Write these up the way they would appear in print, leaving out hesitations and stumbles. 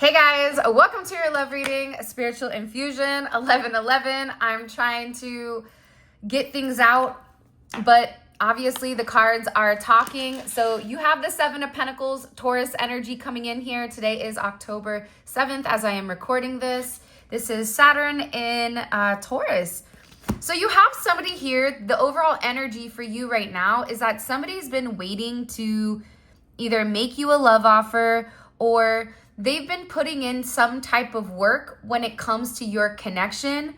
Hey guys, welcome to your love reading, Spiritual Infusion 1111. I'm trying to get things out, but obviously the cards are talking. So you have the Seven of Pentacles, Taurus energy coming in here. Today is October 7th as I am recording this. This is Saturn in Taurus. So you have somebody here. The overall energy for you right now is that somebody's been waiting to either make you a love offer or they've been putting in some type of work when it comes to your connection.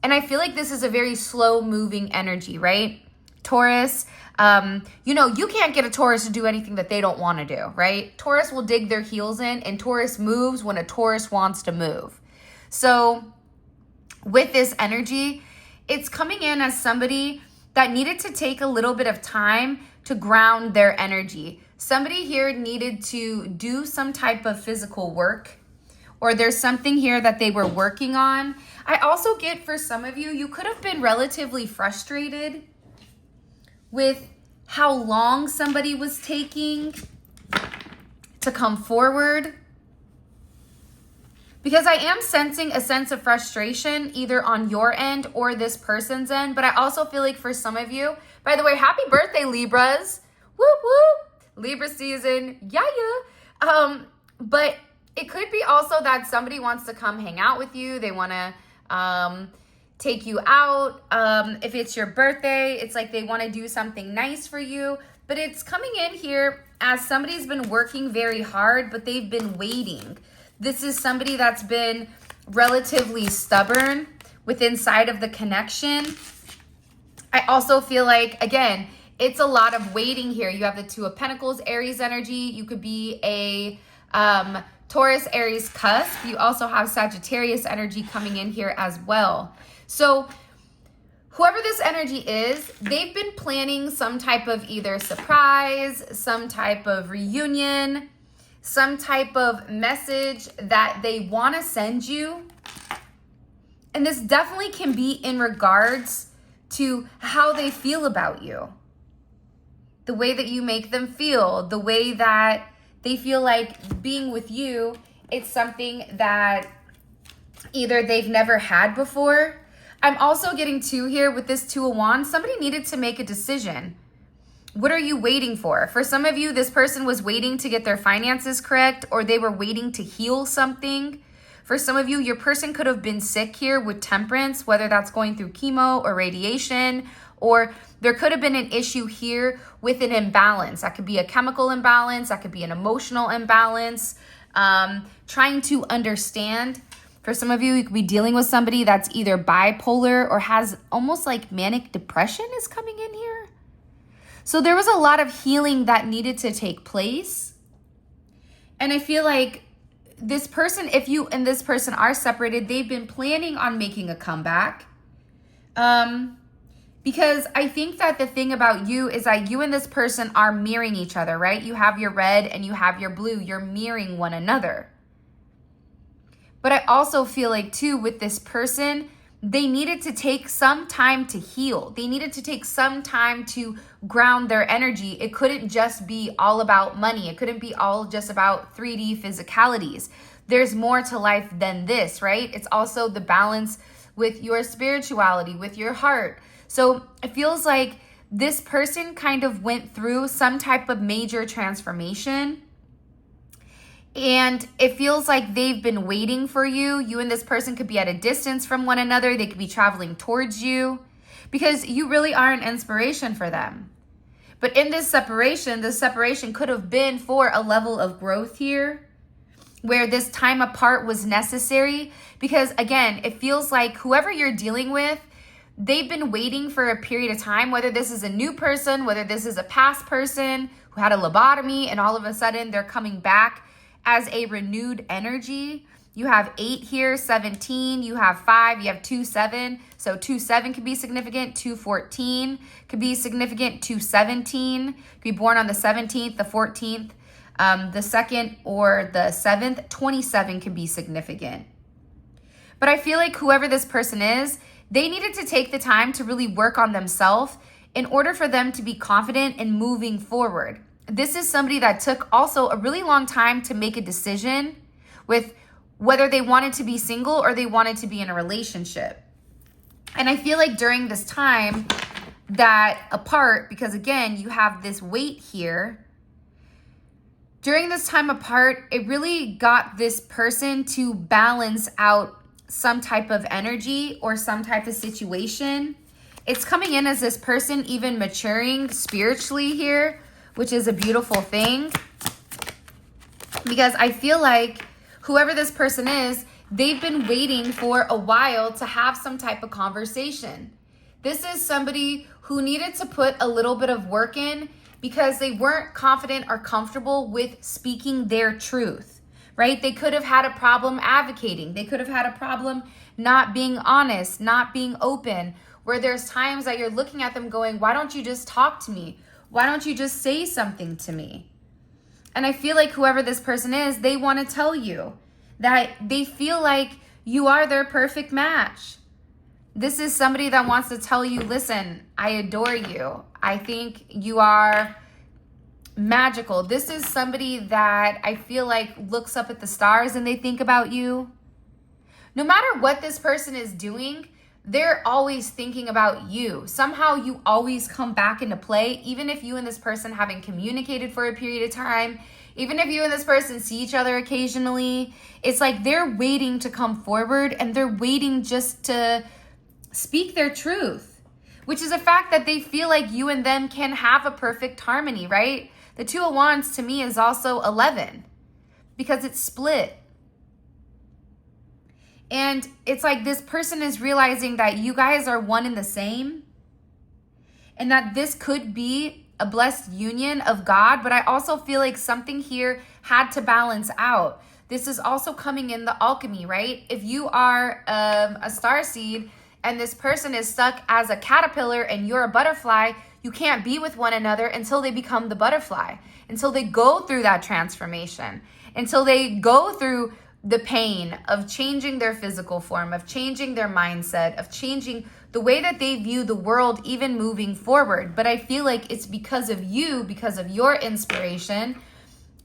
And I feel like this is a very slow moving energy, right? Taurus, you can't get a Taurus to do anything that they don't want to do, right? Taurus will dig their heels in, and Taurus moves when a Taurus wants to move. So with this energy, it's coming in as somebody that needed to take a little bit of time to ground their energy. Somebody here needed to do some type of physical work, or there's something here that they were working on. I also get for some of you, you could have been relatively frustrated with how long somebody was taking to come forward. Because I am sensing a sense of frustration either on your end or this person's end. But I also feel like for some of you, by the way, happy birthday, Libras. Whoop, whoop. Libra season. Yeah. But it could be also that somebody wants to come hang out with you. They want to take you out. If it's your birthday, it's like they want to do something nice for you. But it's coming in here as somebody's been working very hard, but they've been waiting. This is somebody that's been relatively stubborn with inside of the connection. I also feel like, again, it's a lot of waiting here. You have the Two of Pentacles, Aries energy. You could be a Taurus, Aries cusp. You also have Sagittarius energy coming in here as well. So whoever this energy is, they've been planning some type of either surprise, some type of reunion, some type of message that they want to send you. And this definitely can be in regards to how they feel about you. The way that you make them feel, the way that they feel like being with you, it's something that either they've never had before. I'm also getting to here with this Two of Wands. Somebody needed to make a decision. What are you waiting for? For some of you, this person was waiting to get their finances correct, or they were waiting to heal something. For some of you, your person could have been sick here with Temperance, whether that's going through chemo or radiation, or there could have been an issue here with an imbalance. That could be a chemical imbalance. That could be an emotional imbalance. Trying to understand. For some of you, you could be dealing with somebody that's either bipolar or has almost like manic depression is coming in here. So there was a lot of healing that needed to take place. And I feel like this person, if you and this person are separated, they've been planning on making a comeback. Because I think that the thing about you is that you and this person are mirroring each other, right? You have your red and you have your blue. You're mirroring one another. But I also feel like too with this person, they needed to take some time to heal. They needed to take some time to ground their energy. It couldn't just be all about money. It couldn't be all just about 3D physicalities. There's more to life than this, right? It's also the balance with your spirituality, with your heart. So it feels like this person kind of went through some type of major transformation. And it feels like they've been waiting for you. You and this person could be at a distance from one another. They could be traveling towards you because you really are an inspiration for them. But in this separation, the separation could have been for a level of growth here where this time apart was necessary. Because again, it feels like whoever you're dealing with, they've been waiting for a period of time, whether this is a new person, whether this is a past person who had a lobotomy and all of a sudden they're coming back as a renewed energy. You have 8 here, 17, you have 5, you have 2, 7. So 2, 7 could be significant, 2, 14 could be significant, 2, 17 could be born on the 17th, the 14th, the 2nd, or the 7th. 27 can be significant. But I feel like whoever this person is, they needed to take the time to really work on themselves in order for them to be confident in moving forward. This is somebody that took also a really long time to make a decision with whether they wanted to be single or they wanted to be in a relationship. And I feel like during this time that apart, because again, you have this weight here, during this time apart, it really got this person to balance out some type of energy or some type of situation. It's coming in as this person even maturing spiritually here, which is a beautiful thing. Because I feel like whoever this person is, they've been waiting for a while to have some type of conversation. This is somebody who needed to put a little bit of work in because they weren't confident or comfortable with speaking their truth, right? They could have had a problem advocating. They could have had a problem not being honest, not being open, where there's times that you're looking at them going, why don't you just talk to me? Why don't you just say something to me? And I feel like whoever this person is, they want to tell you that they feel like you are their perfect match. This is somebody that wants to tell you, listen, I adore you. I think you are magical. This is somebody that I feel like looks up at the stars and they think about you. No matter what this person is doing, they're always thinking about you. Somehow you always come back into play, even if you and this person haven't communicated for a period of time, even if you and this person see each other occasionally. It's like they're waiting to come forward and they're waiting just to speak their truth, which is a fact that they feel like you and them can have a perfect harmony, right? The Two of Wands to me is also 11 because it's split. And it's like this person is realizing that you guys are one and the same and that this could be a blessed union of God. But I also feel like something here had to balance out. This is also coming in the alchemy, right? If you are a starseed and this person is stuck as a caterpillar and you're a butterfly, you can't be with one another until they become the butterfly, until they go through that transformation, until they go through the pain of changing their physical form, of changing their mindset, of changing the way that they view the world, even moving forward. But I feel like it's because of you, because of your inspiration,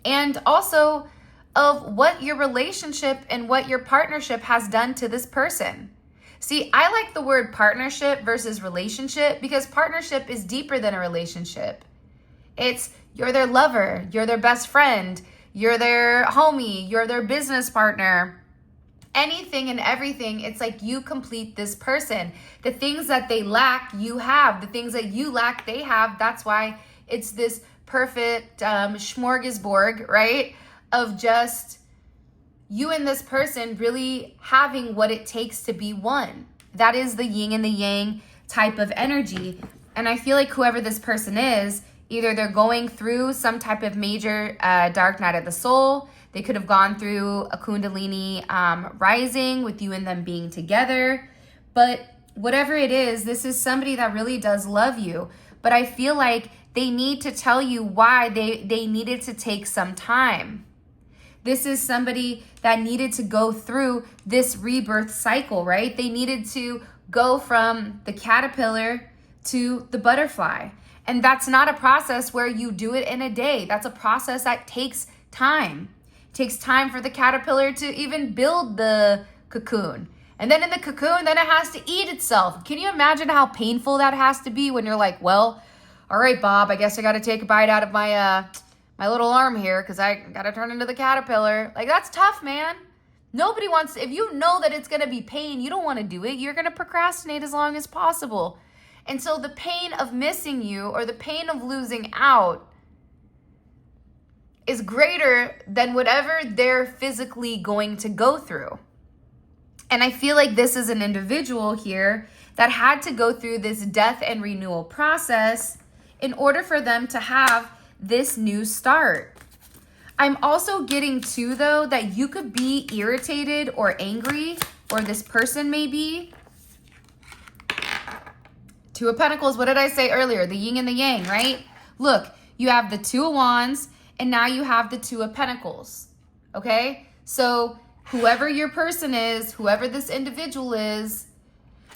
and also of what your relationship and what your partnership has done to this person. See, I like the word partnership versus relationship because partnership is deeper than a relationship. It's you're their lover, you're their best friend, you're their homie, you're their business partner, anything and everything. It's like you complete this person. The things that they lack, you have. The things that you lack, they have. That's why it's this perfect smorgasbord, right? Of just you and this person really having what it takes to be one. That is the yin and the yang type of energy. And I feel like whoever this person is, either they're going through some type of major dark night of the soul. They could have gone through a Kundalini rising with you and them being together. But whatever it is, this is somebody that really does love you. But I feel like they need to tell you why they needed to take some time. This is somebody that needed to go through this rebirth cycle, right? They needed to go from the caterpillar to the butterfly. And that's not a process where you do it in a day. That's a process that takes time. It takes time for the caterpillar to even build the cocoon. And then in the cocoon, then it has to eat itself. Can you imagine how painful that has to be when you're like, well, all right, Bob, I guess I got to take a bite out of my my little arm here because I got to turn into the caterpillar. Like, that's tough, man. Nobody wants, if you know that it's going to be pain, you don't want to do it. You're going to procrastinate as long as possible. And so the pain of missing you or the pain of losing out is greater than whatever they're physically going to go through. And I feel like this is an individual here that had to go through this death and renewal process in order for them to have this new start. I'm also getting too, though, that you could be irritated or angry, or this person may be. Two of Pentacles, what did I say earlier? The yin and the yang, right? Look, you have the Two of Wands, and now you have the Two of Pentacles, okay? So whoever your person is, whoever this individual is,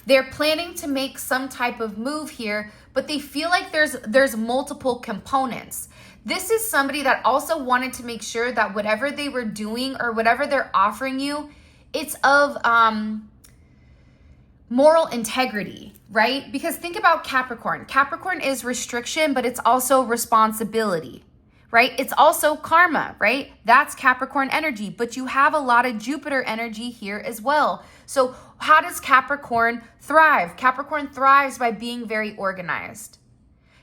they're planning to make some type of move here, but they feel like there's multiple components. This is somebody that also wanted to make sure that whatever they were doing or whatever they're offering you, it's of moral integrity, right? Because think about Capricorn. Capricorn is restriction, but it's also responsibility, right? It's also karma, right? That's Capricorn energy, but you have a lot of Jupiter energy here as well. So how does Capricorn thrive? Capricorn thrives by being very organized.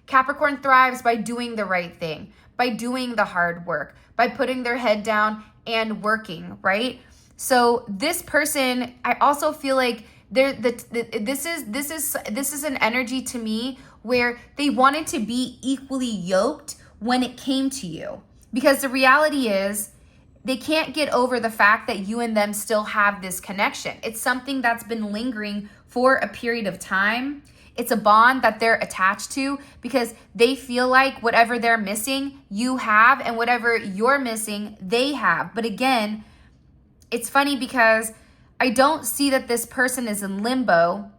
Capricorn thrives by doing the right thing, by doing the hard work, by putting their head down and working, right? So this person, I also feel like this is an energy to me where they wanted to be equally yoked when it came to you. Because the reality is they can't get over the fact that you and them still have this connection. It's something that's been lingering for a period of time. It's a bond that they're attached to because they feel like whatever they're missing, you have, and whatever you're missing, they have. But again, it's funny because I don't see that this person is in limbo,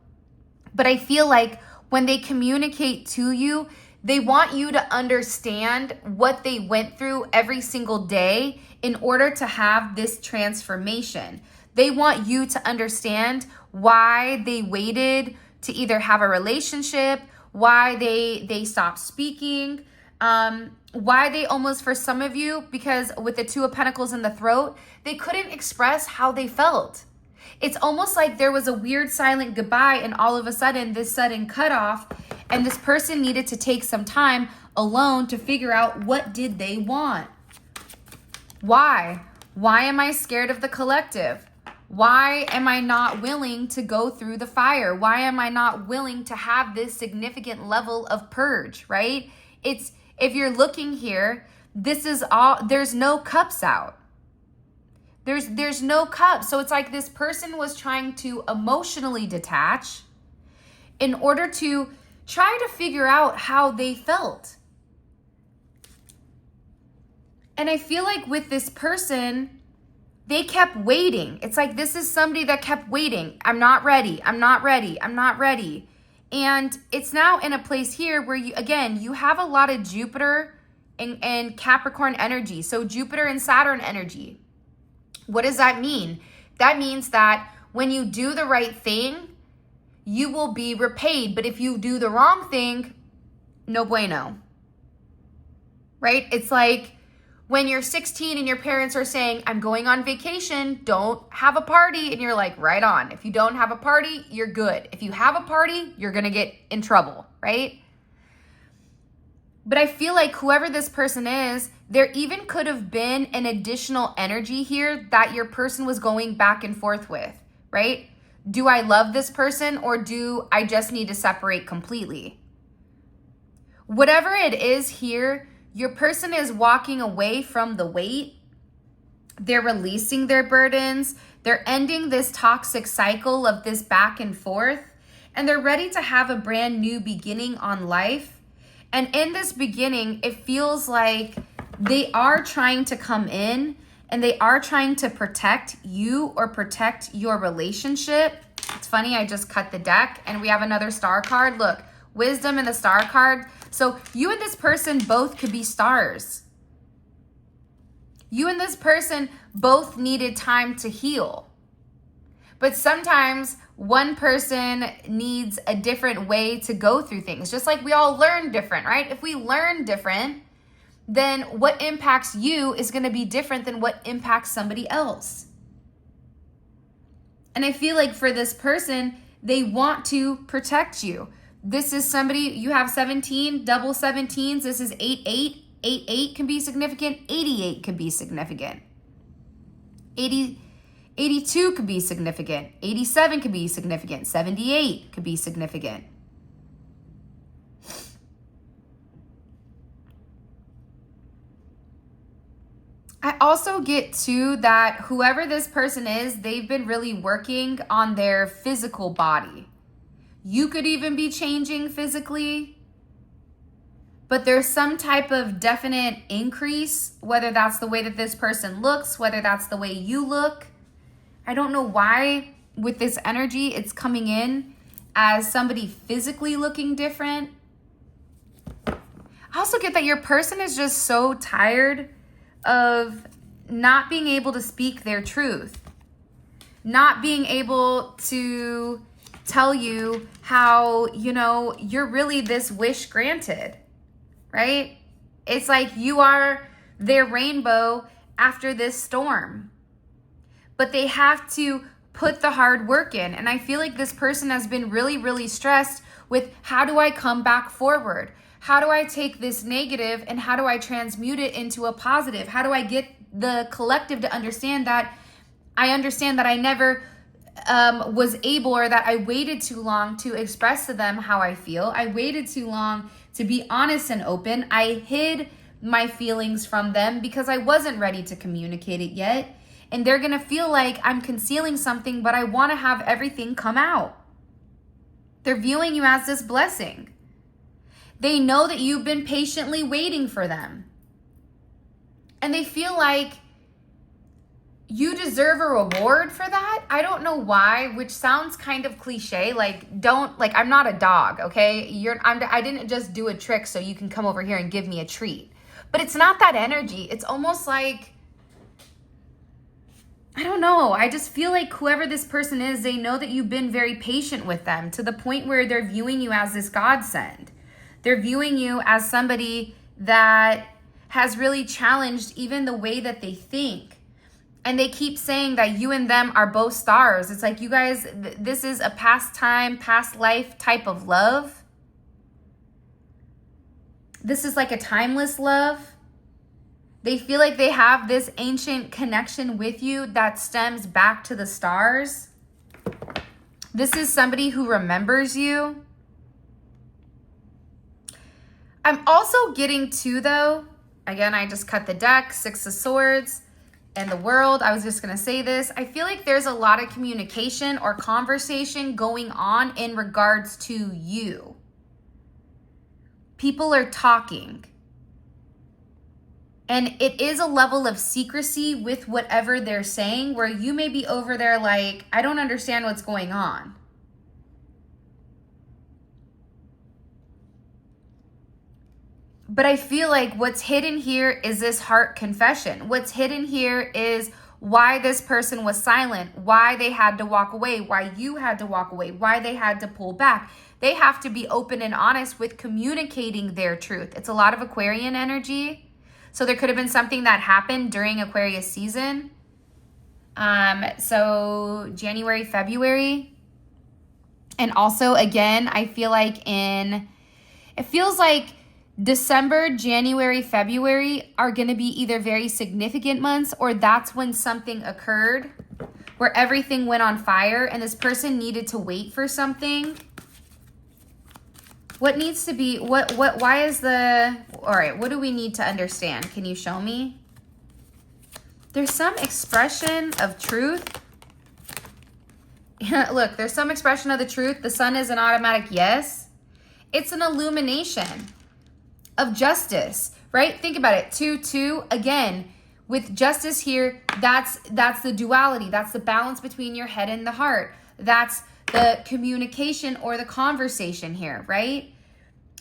but I feel like when they communicate to you, they want you to understand what they went through every single day in order to have this transformation. They want you to understand why they waited to either have a relationship, why they stopped speaking, why they almost, for some of you, because with the Two of Pentacles in the throat, they couldn't express how they felt. It's almost like there was a weird silent goodbye and all of a sudden this sudden cutoff, and this person needed to take some time alone to figure out what did they want. Why? Why am I scared of the collective? Why am I not willing to go through the fire? Why am I not willing to have this significant level of purge, right? It's, if you're looking here, this is all, there's no cups out. There's no cups. So it's like this person was trying to emotionally detach in order to try to figure out how they felt. And I feel like with this person, they kept waiting. It's like this is somebody that kept waiting. I'm not ready. I'm not ready. I'm not ready. And it's now in a place here where you, again, you have a lot of Jupiter and Capricorn energy. So Jupiter and Saturn energy. What does that mean? That means that when you do the right thing, you will be repaid. But if you do the wrong thing, no bueno. Right? It's like when you're 16 and your parents are saying, I'm going on vacation, don't have a party. And you're like, right on. If you don't have a party, you're good. If you have a party, you're going to get in trouble, right? But I feel like whoever this person is, there even could have been an additional energy here that your person was going back and forth with, right? Do I love this person or do I just need to separate completely? Whatever it is here, your person is walking away from the weight. They're releasing their burdens. They're ending this toxic cycle of this back and forth. And they're ready to have a brand new beginning on life. And in this beginning, it feels like they are trying to come in and they are trying to protect you or protect your relationship. It's funny, I just cut the deck and we have another star card. Look, wisdom and the star card. So you and this person both could be stars. You and this person both needed time to heal. But sometimes one person needs a different way to go through things. Just like we all learn different, right? If we learn different, then what impacts you is going to be different than what impacts somebody else. And I feel like for this person, they want to protect you. This is somebody, you have 17, double 17s. This is 8-8. 8-8 can be significant. 88 can be significant. 82 could be significant. 87 could be significant. 78 could be significant. I also get too that whoever this person is, they've been really working on their physical body. You could even be changing physically, but there's some type of definite increase, whether that's the way that this person looks, whether that's the way you look. I don't know why with this energy, it's coming in as somebody physically looking different. I also get that your person is just so tired of not being able to speak their truth, not being able to tell you how, you're really this wish granted, right? It's like you are their rainbow after this storm, but they have to put the hard work in. And I feel like this person has been really, really stressed with, how do I come back forward? How do I take this negative and how do I transmute it into a positive? How do I get the collective to understand that I never was able, or that I waited too long to express to them how I feel. I waited too long to be honest and open. I hid my feelings from them because I wasn't ready to communicate it yet. And they're going to feel like I'm concealing something, but I want to have everything come out. They're viewing you as this blessing. They know that you've been patiently waiting for them. And they feel like you deserve a reward for that. I don't know why, which sounds kind of cliche. I'm not a dog, okay? I didn't just do a trick so you can come over here and give me a treat. But it's not that energy. It's almost like, I don't know. I just feel like whoever this person is, they know that you've been very patient with them to the point where they're viewing you as this godsend. They're viewing you as somebody that has really challenged even the way that they think. And they keep saying that you and them are both stars. It's like, you guys, this is a past time, past life type of love. This is like a timeless love. They feel like they have this ancient connection with you that stems back to the stars. This is somebody who remembers you. I'm also getting to, though, again, I just cut the deck, Six of Swords. And the World, I was just going to say this. I feel like there's a lot of communication or conversation going on in regards to you. People are talking. And it is a level of secrecy with whatever they're saying, where you may be over there like, I don't understand what's going on. But I feel like what's hidden here is this heart confession. What's hidden here is why this person was silent, why they had to walk away, why you had to walk away, why they had to pull back. They have to be open and honest with communicating their truth. It's a lot of Aquarian energy. So there could have been something that happened during Aquarius season. So January, February. And also, again, I feel like it feels like December, January, February are going to be either very significant months, or that's when something occurred where everything went on fire and this person needed to wait for something. What needs to be, why is all right, what do we need to understand? Can you show me? There's some expression of truth. Look, there's some expression of the truth. The sun is an automatic yes. It's an illumination of justice, right? Think about it. 2-2, again, with justice here, that's the duality. That's the balance between your head and the heart. That's the communication or the conversation here, right?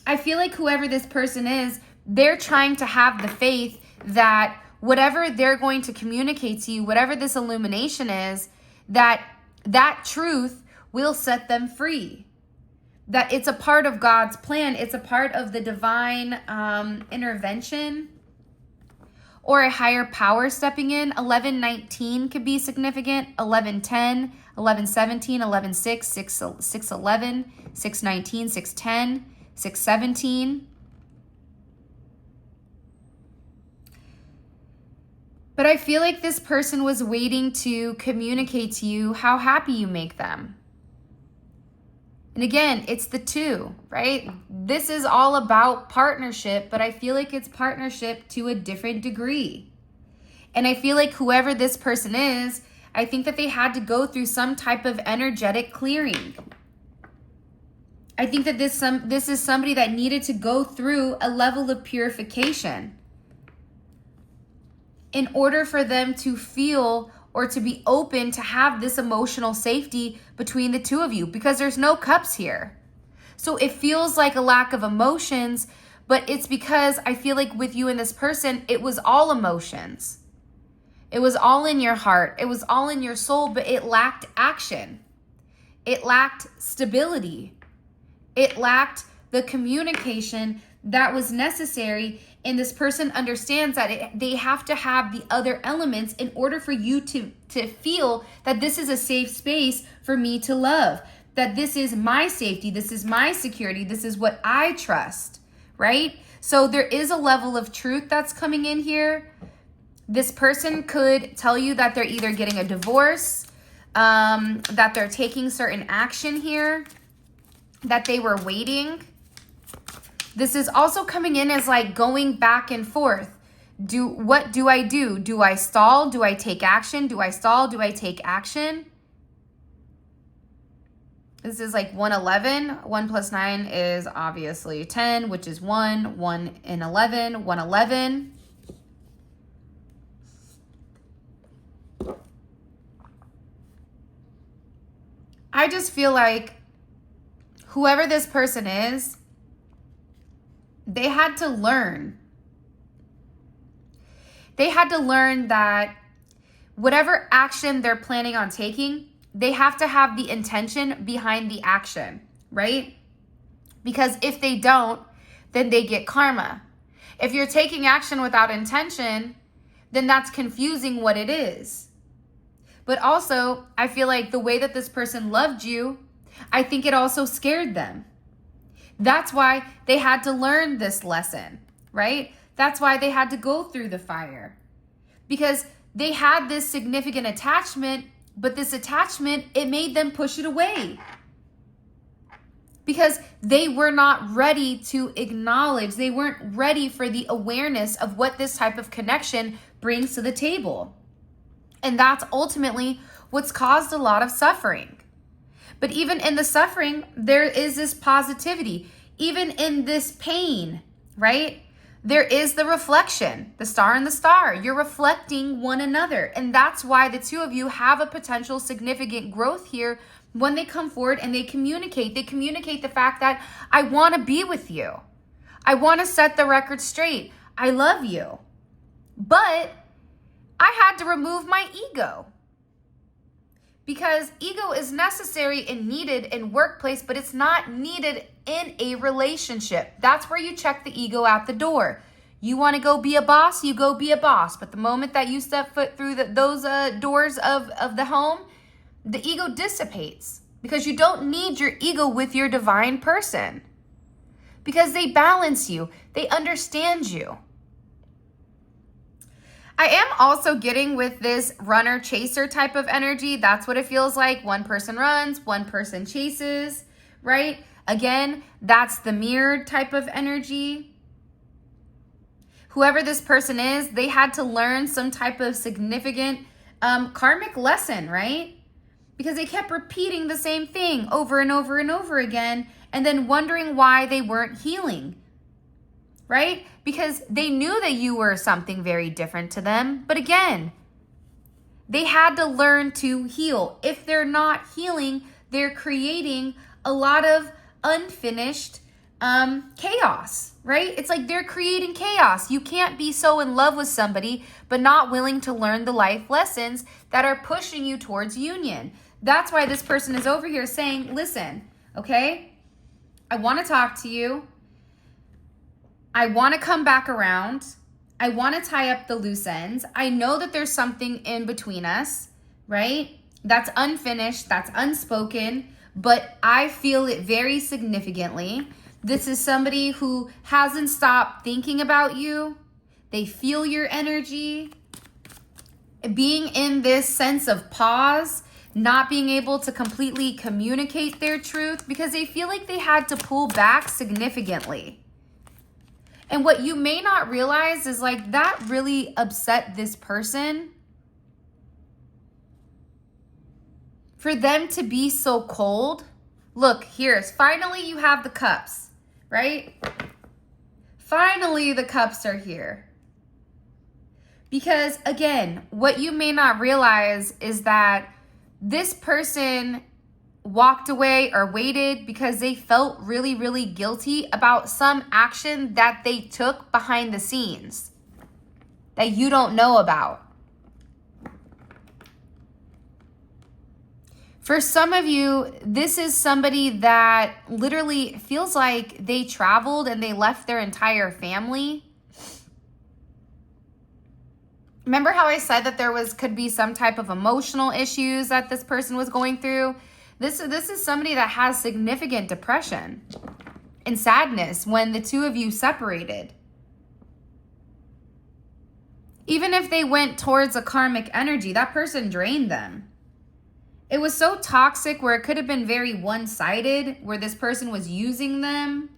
I feel like whoever this person is, they're trying to have the faith that whatever they're going to communicate to you, whatever this illumination is, that truth will set them free. That it's a part of God's plan. It's a part of the divine intervention or a higher power stepping in. 11-19 could be significant. 11-10, 11-17, 11-6, 6-11, 6-19, 6-10, 6-17. But I feel like this person was waiting to communicate to you how happy you make them. And again, it's the 2, right? This is all about partnership, but I feel like it's partnership to a different degree. And I feel like whoever this person is, I think that they had to go through some type of energetic clearing. I think that this is somebody that needed to go through a level of purification in order for them to feel or to be open to have this emotional safety between the two of you, because there's no cups here. So it feels like a lack of emotions, But it's because I feel like with you and this person, it was all emotions. It was all in your heart. It was all in your soul, but it lacked action. It lacked stability. It lacked the communication that was necessary. And this person understands that they have to have the other elements in order for you to feel that this is a safe space for me to love, that this is my safety, this is my security, this is what I trust, right? So there is a level of truth that's coming in here. This person could tell you that they're either getting a divorce, that they're taking certain action here, that they were waiting. This is also coming in as like going back and forth. What do I do? Do I stall? Do I take action? Do I stall? Do I take action? This is like 111. 1 plus 9 is obviously 10, which is 1. 1 and 11. 111. I just feel like whoever this person is, they had to learn. They had to learn that whatever action they're planning on taking, they have to have the intention behind the action, right? Because if they don't, then they get karma. If you're taking action without intention, then that's confusing what it is. But also, I feel like the way that this person loved you, I think it also scared them. That's why they had to learn this lesson, right? That's why they had to go through the fire. Because they had this significant attachment, but this attachment, it made them push it away. Because they were not ready to acknowledge, they weren't ready for the awareness of what this type of connection brings to the table. And that's ultimately what's caused a lot of suffering. But even in the suffering, there is this positivity. Even in this pain, right? There is the reflection, the star and the star. You're reflecting one another. And that's why the two of you have a potential significant growth here when they come forward and they communicate. They communicate the fact that I want to be with you. I want to set the record straight. I love you. But I had to remove my ego. Because ego is necessary and needed in workplace, but it's not needed in a relationship. That's where you check the ego at the door. You want to go be a boss, you go be a boss. But the moment that you step foot through those doors of the home, the ego dissipates. Because you don't need your ego with your divine person. Because they balance you. They understand you. I am also getting with this runner chaser type of energy. That's what it feels like. One person runs, one person chases, right? Again, that's the mirrored type of energy. Whoever this person is, they had to learn some type of significant karmic lesson, right? Because they kept repeating the same thing over and over and over again, and then wondering why they weren't healing. Right? Because they knew that you were something very different to them. But again, they had to learn to heal. If they're not healing, they're creating a lot of unfinished chaos, right? It's like they're creating chaos. You can't be so in love with somebody, but not willing to learn the life lessons that are pushing you towards union. That's why this person is over here saying, listen, okay, I want to talk to you. I want to come back around. I want to tie up the loose ends. I know that there's something in between us, right? That's unfinished, that's unspoken, but I feel it very significantly. This is somebody who hasn't stopped thinking about you. They feel your energy. Being in this sense of pause, not being able to completely communicate their truth because they feel like they had to pull back significantly. And what you may not realize is like that really upset this person. For them to be so cold. Look, here's finally you have the cups, right? Finally the cups are here. Because again, what you may not realize is that this person walked away or waited because they felt really, really guilty about some action that they took behind the scenes that you don't know about. For some of you, this is somebody that literally feels like they traveled and they left their entire family. Remember how I said that could be some type of emotional issues that this person was going through? This is somebody that has significant depression and sadness when the two of you separated. Even if they went towards a karmic energy, that person drained them. It was so toxic where it could have been very one-sided, where this person was using them.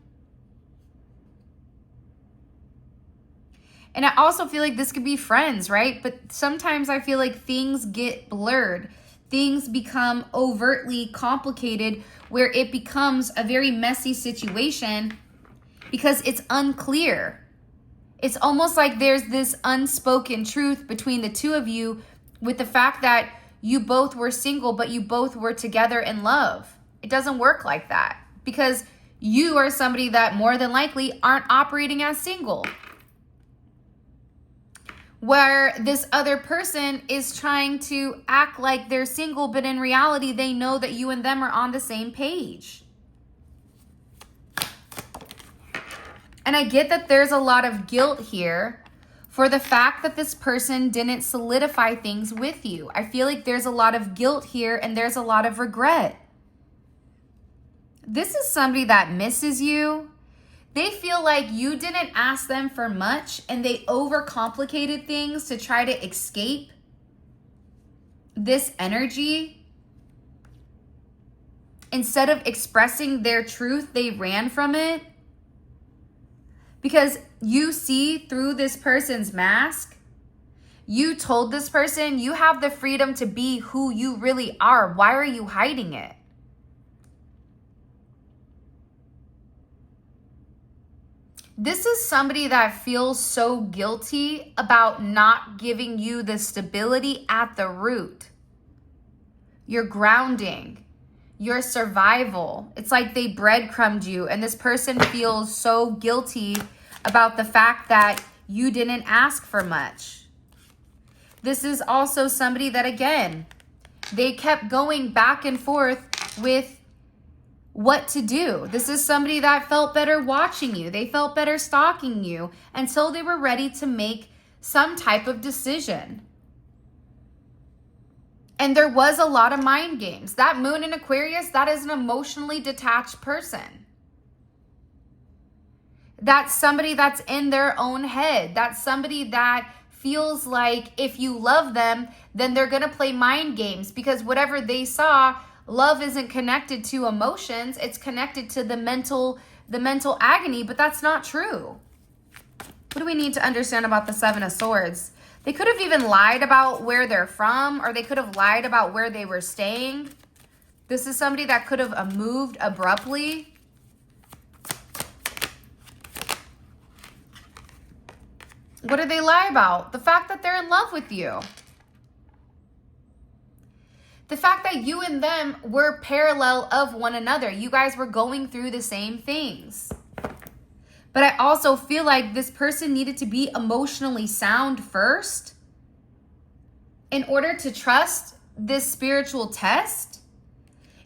And I also feel like this could be friends, right? But sometimes I feel like things get blurred. Things become overtly complicated where it becomes a very messy situation because it's unclear. It's almost like there's this unspoken truth between the two of you with the fact that you both were single, but you both were together in love. It doesn't work like that because you are somebody that more than likely aren't operating as single. Where this other person is trying to act like they're single, but in reality, they know that you and them are on the same page. And I get that there's a lot of guilt here for the fact that this person didn't solidify things with you. I feel like there's a lot of guilt here and there's a lot of regret. This is somebody that misses you. They feel like you didn't ask them for much and they overcomplicated things to try to escape this energy. Instead of expressing their truth, they ran from it. Because you see through this person's mask. You told this person you have the freedom to be who you really are. Why are you hiding it? This is somebody that feels so guilty about not giving you the stability at the root. Your grounding, your survival. It's like they breadcrumbed you, and this person feels so guilty about the fact that you didn't ask for much. This is also somebody that, again, they kept going back and forth with what to do. This is somebody that felt better watching you. They felt better stalking you until they were ready to make some type of decision. And there was a lot of mind games. That moon in Aquarius, that is an emotionally detached person. That's somebody that's in their own head. That's somebody that feels like if you love them, then they're going to play mind games because whatever they saw, love isn't connected to emotions. It's connected to the mental agony, but that's not true. What do we need to understand about the Seven of Swords? They could have even lied about where they're from, or they could have lied about where they were staying. This is somebody that could have moved abruptly. What did they lie about? The fact that they're in love with you. The fact that you and them were parallel of one another. You guys were going through the same things. But I also feel like this person needed to be emotionally sound first in order to trust this spiritual test.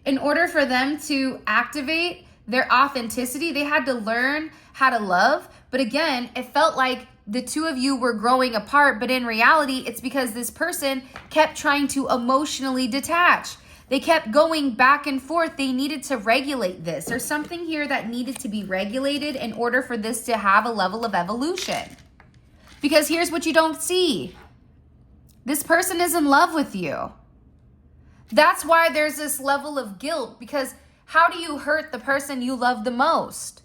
In order for them to activate their authenticity, they had to learn how to love. But again, it felt like the two of you were growing apart, but in reality, it's because this person kept trying to emotionally detach. They kept going back and forth. They needed to regulate this. There's something here that needed to be regulated in order for this to have a level of evolution. Because here's what you don't see. This person is in love with you. That's why there's this level of guilt, because how do you hurt the person you love the most?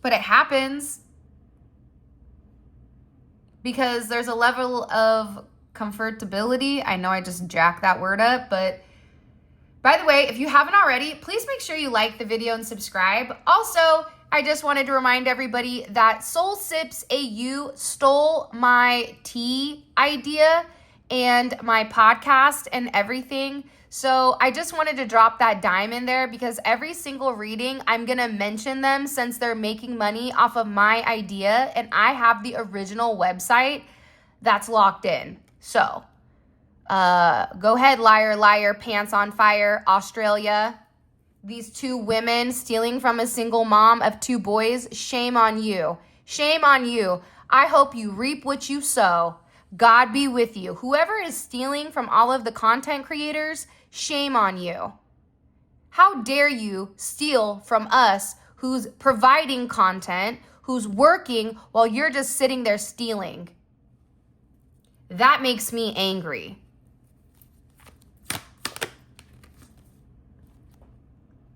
But it happens because there's a level of comfortability. I know I just jacked that word up, but by the way, if you haven't already, please make sure you like the video and subscribe. Also, I just wanted to remind everybody that Soul Sips AU stole my tea idea and my podcast and everything. So I just wanted to drop that dime in there because every single reading, I'm going to mention them since they're making money off of my idea. And I have the original website that's locked in. So go ahead, liar, liar, pants on fire, Australia. These two women stealing from a single mom of two boys, shame on you. Shame on you. I hope you reap what you sow. God be with you. Whoever is stealing from all of the content creators, shame on you. How dare you steal from us who's providing content, who's working while you're just sitting there stealing? That makes me angry.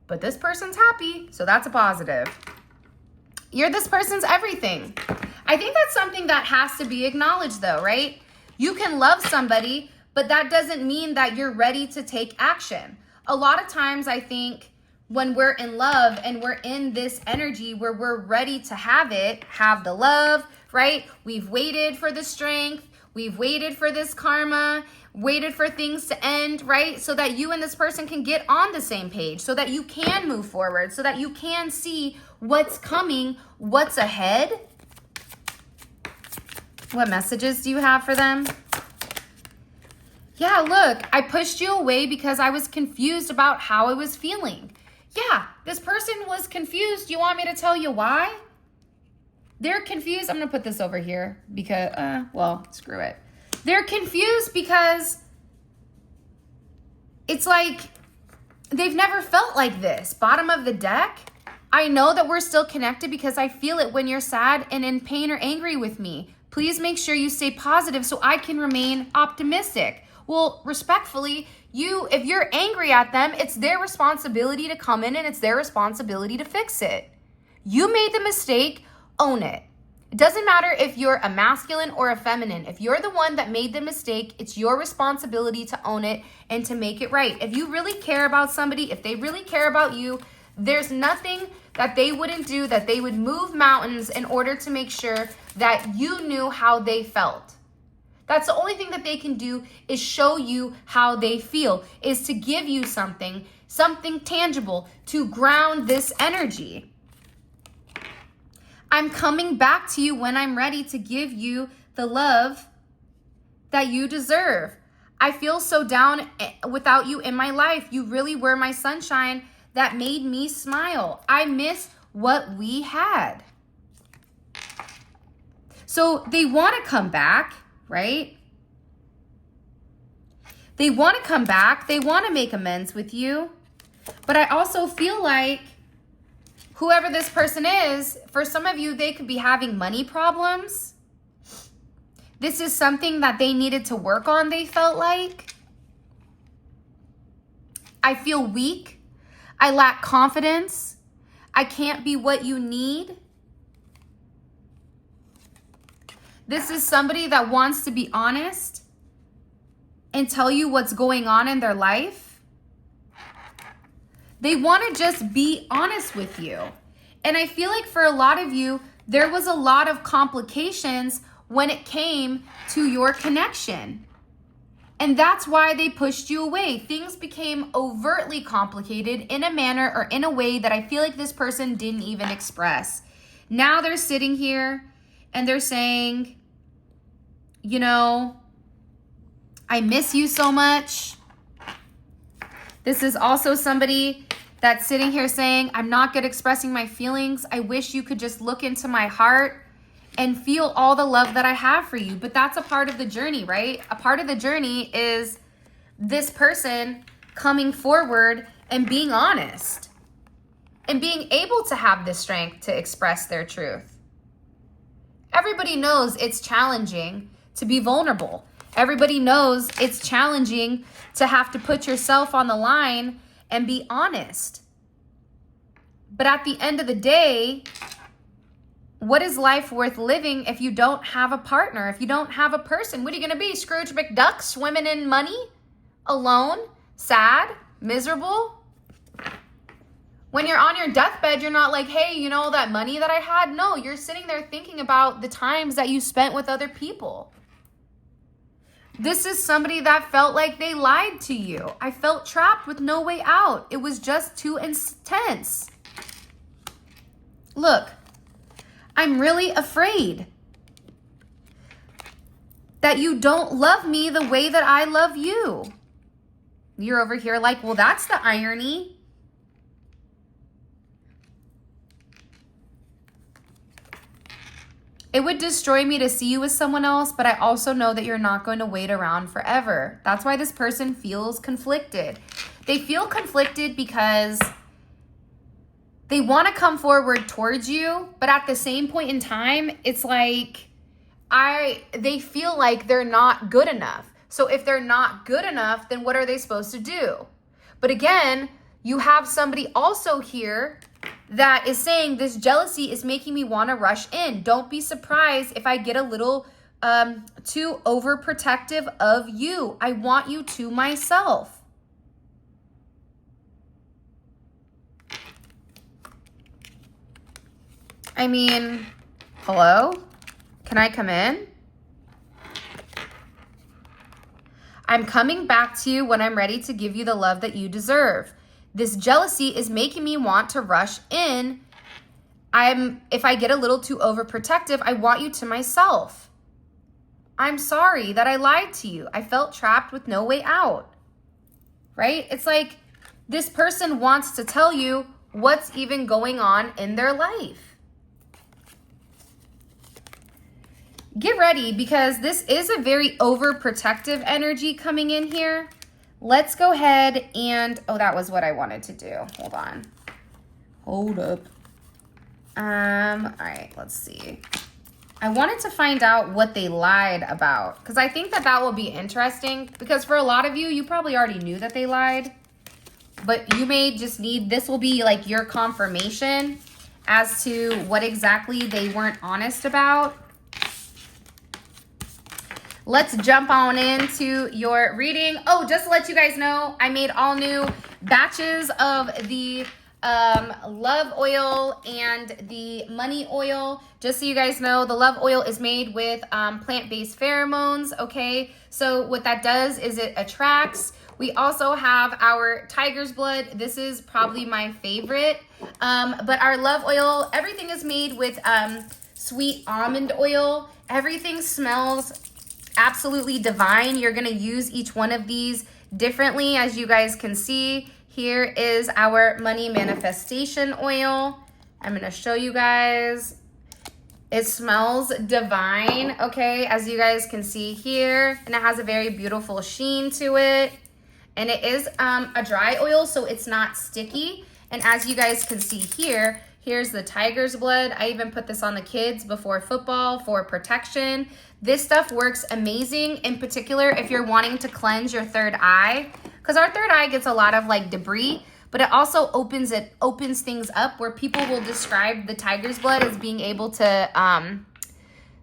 But this person's happy, so that's a positive. You're this person's everything. I think that's something that has to be acknowledged though, right? You can love somebody, but that doesn't mean that you're ready to take action. A lot of times I think when we're in love and we're in this energy where we're ready to have it, have the love, right? We've waited for the strength. We've waited for this karma, waited for things to end, right? So that you and this person can get on the same page, so that you can move forward, so that you can see what's coming, what's ahead. What messages do you have for them? Yeah, look, I pushed you away because I was confused about how I was feeling. Yeah, this person was confused. You want me to tell you why? They're confused. I'm going to put this over here because, well, screw it. They're confused because it's like they've never felt like this. Bottom of the deck. I know that we're still connected because I feel it when you're sad and in pain or angry with me. Please make sure you stay positive so I can remain optimistic. Well, respectfully, if you're angry at them, it's their responsibility to come in and it's their responsibility to fix it. You made the mistake. Own it. It doesn't matter if you're a masculine or a feminine. If you're the one that made the mistake, it's your responsibility to own it and to make it right. If you really care about somebody, if they really care about you, there's nothing that they wouldn't do, that they would move mountains in order to make sure that you knew how they felt. That's the only thing that they can do, is show you how they feel, is to give you something tangible to ground this energy. I'm coming back to you when I'm ready to give you the love that you deserve. I feel so down without you in my life. You really were my sunshine that made me smile. I miss what we had. So they want to come back, right? They want to come back. They want to make amends with you. But I also feel like whoever this person is, for some of you, they could be having money problems. This is something that they needed to work on, they felt like. I feel weak. I lack confidence. I can't be what you need. This is somebody that wants to be honest and tell you what's going on in their life. They want to just be honest with you. And I feel like for a lot of you, there was a lot of complications when it came to your connection. And that's why they pushed you away. Things became overtly complicated in a manner or in a way that I feel like this person didn't even express. Now they're sitting here and they're saying, you know, I miss you so much. This is also somebody that's sitting here saying, I'm not good expressing my feelings. I wish you could just look into my heart and feel all the love that I have for you. But that's a part of the journey, right? A part of the journey is this person coming forward and being honest and being able to have the strength to express their truth. Everybody knows it's challenging to be vulnerable. Everybody knows it's challenging to have to put yourself on the line and be honest. But at the end of the day, what is life worth living if you don't have a partner, if you don't have a person? What are you going to be, Scrooge McDuck, swimming in money, alone, sad, miserable? When you're on your deathbed, you're not like, hey, you know that money that I had? No, you're sitting there thinking about the times that you spent with other people. This is somebody that felt like they lied to you. I felt trapped with no way out. It was just too intense. Look, I'm really afraid that you don't love me the way that I love you. You're over here like, well, that's the irony. It would destroy me to see you with someone else, but I also know that you're not going to wait around forever. That's why this person feels conflicted. They feel conflicted because they want to come forward towards you, but at the same point in time, it's like they feel like they're not good enough. So if they're not good enough, then what are they supposed to do? But again, you have somebody also here that is saying this jealousy is making me want to rush in. Don't be surprised if I get a little too overprotective of you. I want you to myself. I mean, hello? Can I come in? I'm coming back to you when I'm ready to give you the love that you deserve. This jealousy is making me want to rush in. If I get a little too overprotective, I want you to myself. I'm sorry that I lied to you. I felt trapped with no way out. Right? It's like this person wants to tell you what's even going on in their life. Get ready because this is a very overprotective energy coming in here. Let's go ahead and, oh, that was what I wanted to do. Hold on. Hold up. All right, let's see. I wanted to find out what they lied about because I think that will be interesting because for a lot of you, you probably already knew that they lied, but you may just need, this will be like your confirmation as to what exactly they weren't honest about. Let's jump on into your reading. Oh, just to let you guys know, I made all new batches of the love oil and the money oil. Just so you guys know, the love oil is made with plant-based pheromones, okay? So what that does is it attracts. We also have our tiger's blood. This is probably my favorite. But our love oil, everything is made with sweet almond oil. Everything smells absolutely divine. You're going to use each one of these differently. As you guys can see, here is our money manifestation oil. I'm going to show you guys. It smells divine, okay, as you guys can see here. And it has a very beautiful sheen to it. And it is a dry oil, so it's not sticky. And as you guys can see here, here's the tiger's blood. I even put this on the kids before football for protection. This stuff works amazing, in particular if you're wanting to cleanse your third eye, because our third eye gets a lot of like debris, but it also opens things up where people will describe the tiger's blood as being able to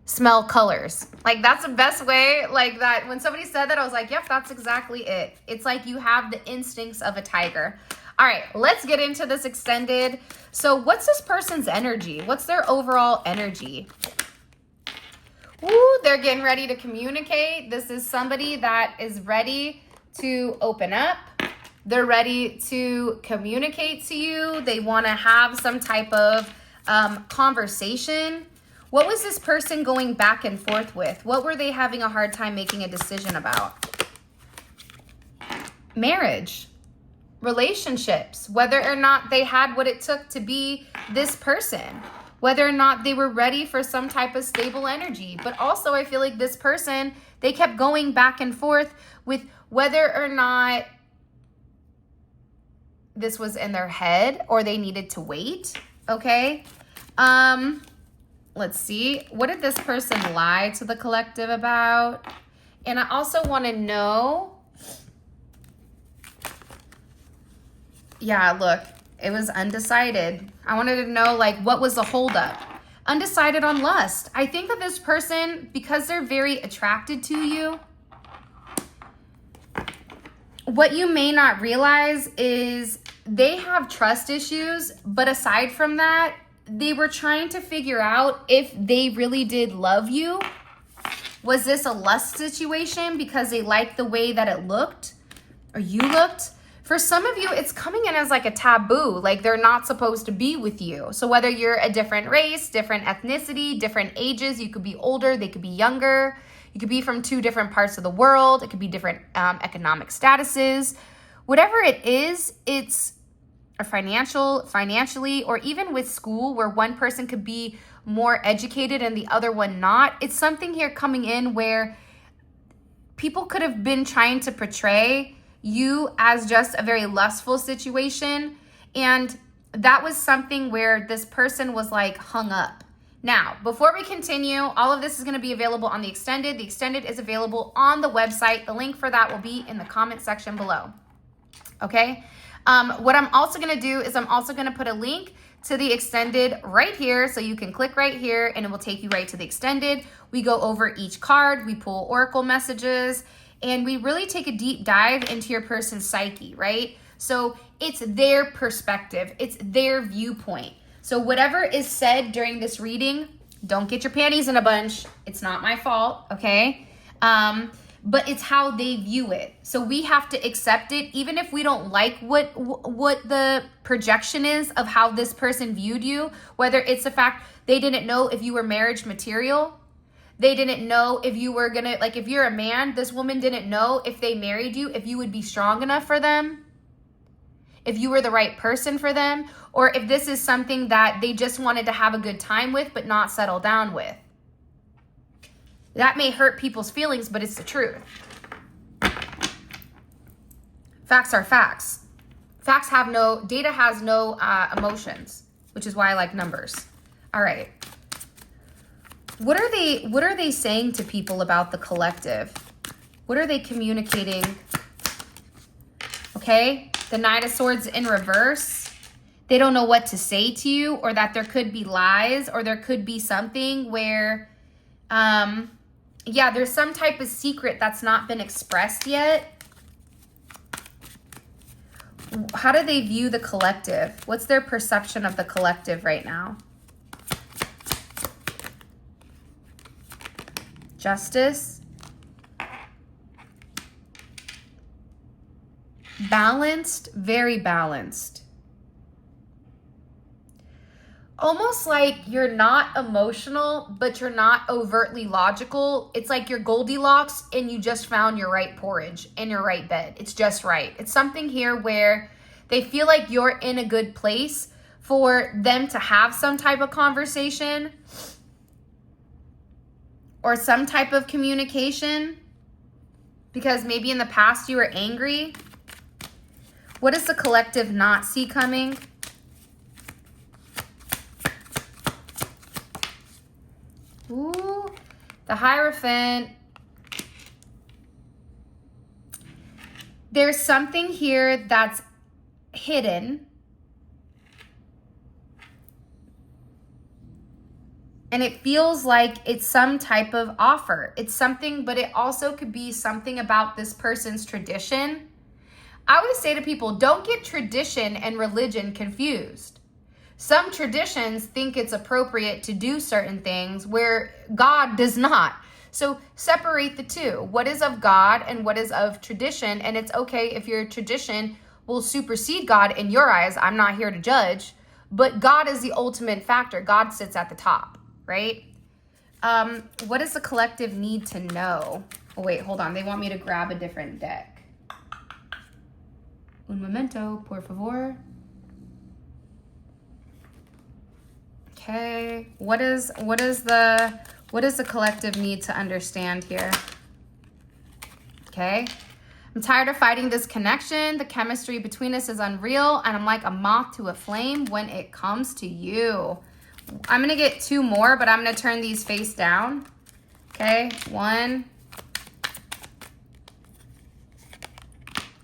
smell colors. Like that's the best way, like that. When somebody said that, I was like, yep, that's exactly it. It's like you have the instincts of a tiger. All right, let's get into this extended. So what's this person's energy? What's their overall energy? Ooh, they're getting ready to communicate. This is somebody that is ready to open up. They're ready to communicate to you. They want to have some type of conversation. What was this person going back and forth with? What were they having a hard time making a decision about? Marriage, relationships, whether or not they had what it took to be this person, whether or not they were ready for some type of stable energy. But also I feel like this person, they kept going back and forth with whether or not this was in their head or they needed to wait, okay? Let's see. What did this person lie to the collective about? And I also want to know, yeah, look, it was undecided. I wanted to know, like, what was the holdup? Undecided on lust. I think that this person, because they're very attracted to you, what you may not realize is they have trust issues, but aside from that, they were trying to figure out if they really did love you. Was this a lust situation because they liked the way that it looked or you looked? For some of you, it's coming in as like a taboo, like they're not supposed to be with you. So whether you're a different race, different ethnicity, different ages, you could be older, they could be younger, you could be from 2 different parts of the world, it could be different economic statuses. Whatever it is, it's a financially, or even with school where one person could be more educated and the other one not. It's something here coming in where people could have been trying to portray you as just a very lustful situation. And that was something where this person was like hung up. Now, before we continue, all of this is going to be available on the extended. The extended is available on the website. The link for that will be in the comment section below. Okay. What I'm also going to do is I'm also going to put a link to the extended right here. So you can click right here and it will take you right to the extended. We go over each card, we pull oracle messages, and we really take a deep dive into your person's psyche, right? So it's their perspective, it's their viewpoint. So whatever is said during this reading, don't get your panties in a bunch. It's not my fault, okay? But it's how they view it. So we have to accept it, even if we don't like what the projection is of how this person viewed you, whether it's the fact they didn't know if you were marriage material. They didn't know if you were gonna, like if you're a man, this woman didn't know if they married you, if you would be strong enough for them, if you were the right person for them, or if this is something that they just wanted to have a good time with, but not settle down with. That may hurt people's feelings, but it's the truth. Facts are facts. Data has no emotions, which is why I like numbers. All right. What are they saying to people about the collective? What are they communicating? Okay, the Knight of Swords in reverse. They don't know what to say to you, or that there could be lies, or there could be something where, yeah, there's some type of secret that's not been expressed yet. How do they view the collective? What's their perception of the collective right now? Justice. Balanced, very balanced. Almost like you're not emotional, but you're not overtly logical. It's like you're Goldilocks and you just found your right porridge in your right bed. It's just right. It's something here where they feel like you're in a good place for them to have some type of conversation or some type of communication, because maybe in the past you were angry. What does the collective not see coming? Ooh, the Hierophant. There's something here that's hidden. And it feels like it's some type of offer. It's something, but it also could be something about this person's tradition. I always say to people, don't get tradition and religion confused. Some traditions think it's appropriate to do certain things where God does not. So separate the two. What is of God and what is of tradition? And it's okay if your tradition will supersede God in your eyes. I'm not here to judge, but God is the ultimate factor. God sits at the top, right? What does the collective need to know? Oh, wait, hold on. They want me to grab a different deck. Un momento, por favor. Okay, what does the collective need to understand here? Okay, I'm tired of fighting this connection. The chemistry between us is unreal, and I'm like a moth to a flame when it comes to you. I'm gonna get 2 more, but I'm gonna turn these face down. Okay, 1,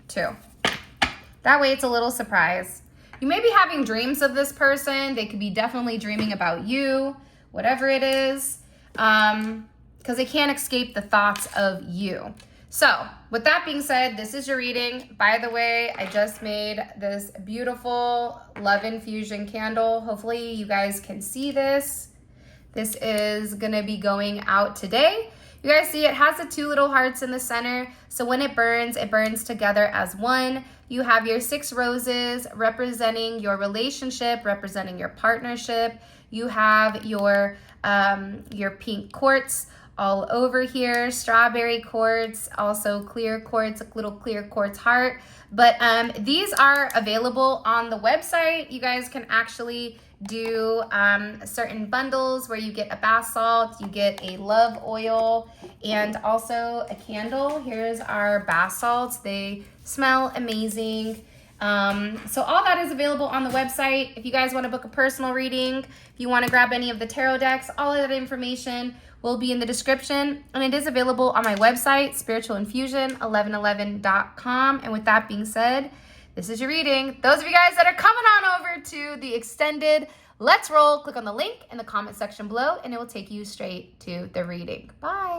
2. That way it's a little surprise. You may be having dreams of this person. They could be definitely dreaming about you, whatever it is, because they can't escape the thoughts of you. So with that being said, this is your reading. By the way, I just made this beautiful Love Infusion candle. Hopefully you guys can see this. This is gonna be going out today. You guys see it has the 2 little hearts in the center. So when it burns together as one. You have your 6 roses representing your relationship, representing your partnership. You have your pink quartz all over here, strawberry quartz, also clear quartz, a little clear quartz heart. But these are available on the website. You guys can actually do certain bundles where you get a bath salt, you get a love oil, and also a candle. Here's our bath salts. They smell amazing. So all that is available on the website. If you guys want to book a personal reading, if you want to grab any of the tarot decks, all of that information will be in the description, and it is available on my website, spiritualinfusion1111.com. And with that being said, this is your reading. Those of you guys that are coming on over to the extended Let's Roll, click on the link in the comment section below, and it will take you straight to the reading. Bye.